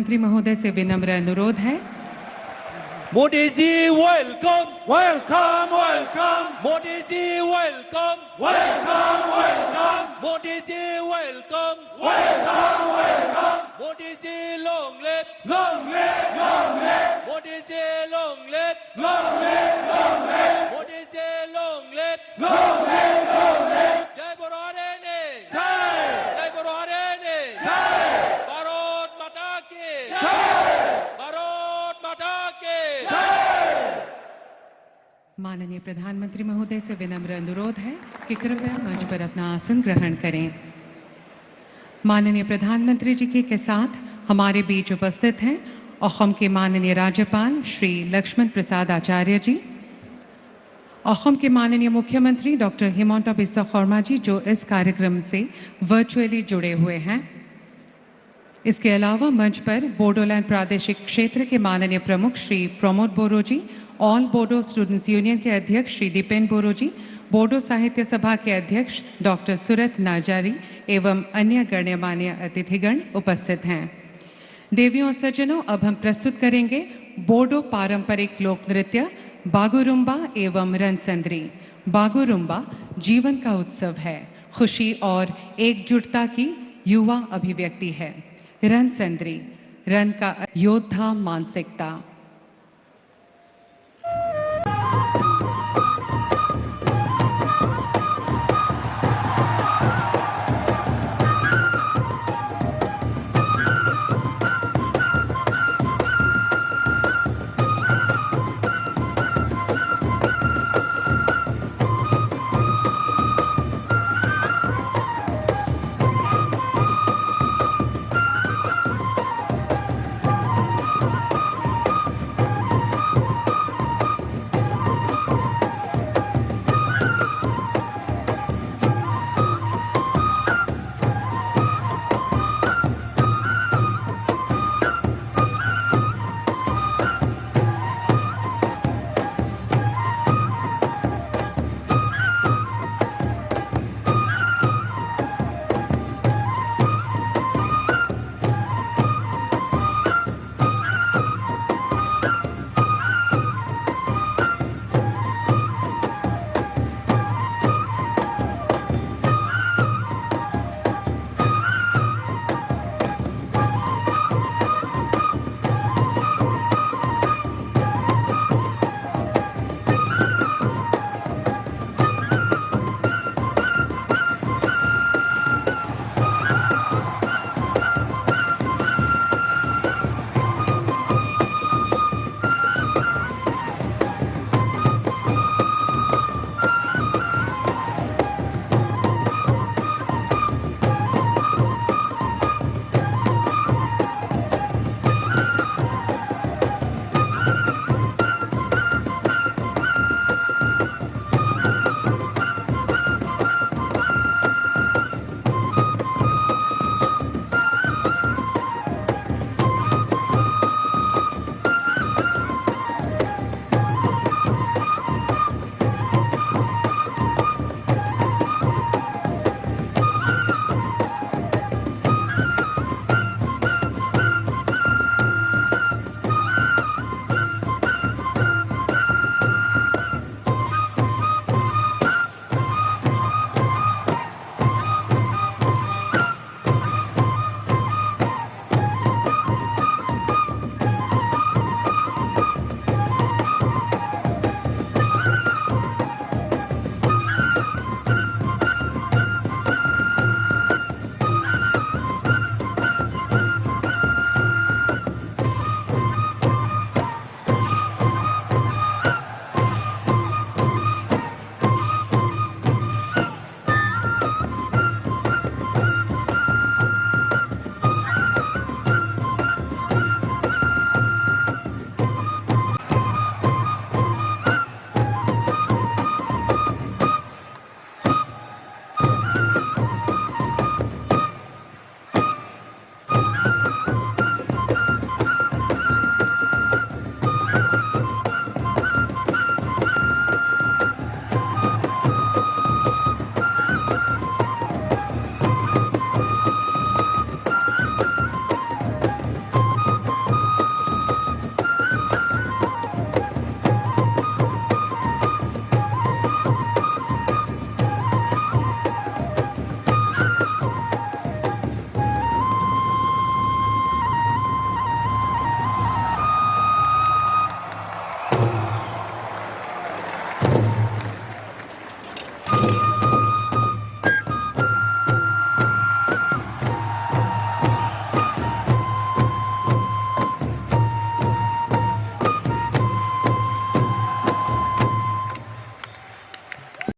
प्रधानमंत्री महोदय से विनम्र अनुरोध है। Modi ji welcome, welcome welcome Modi ji welcome, welcome welcome Modi ji welcome, welcome welcome Modi ji long live, long live Modi ji long live, long live Modi ji long live. long live जय बुरहाने, जय जय बुरहाने, जय भारत माता की, भारत माता की। माननीय प्रधानमंत्री महोदय से विनम्र अनुरोध है कि कृपया मंच पर अपना आसन ग्रहण करें। माननीय प्रधानमंत्री जी के साथ हमारे बीच उपस्थित हैं असम के माननीय राज्यपाल श्री लक्ष्मण प्रसाद आचार्य जी, असम के माननीय मुख्यमंत्री डॉक्टर हिमंता बिस्वा शर्मा जी जो इस कार्यक्रम से वर्चुअली जुड़े हुए हैं। इसके अलावा मंच पर बोडोलैंड प्रादेशिक क्षेत्र के माननीय प्रमुख श्री प्रमोद बोरो जी, ऑल बोडो स्टूडेंट्स यूनियन के अध्यक्ष श्री दीपेन बोरो जी, बोडो साहित्य सभा के अध्यक्ष डॉक्टर सुरत नाजारी एवं अन्य गण्यमान्य अतिथिगण उपस्थित हैं। देवियों और सज्जनों, अब हम प्रस्तुत करेंगे बोडो पारंपरिक लोक नृत्य बागुरुम्बा एवं रनसंद्री। बागुरुम्बा जीवन का उत्सव है, खुशी और एकजुटता की युवा अभिव्यक्ति है। रनसंद्री रन का योद्धा मानसिकता।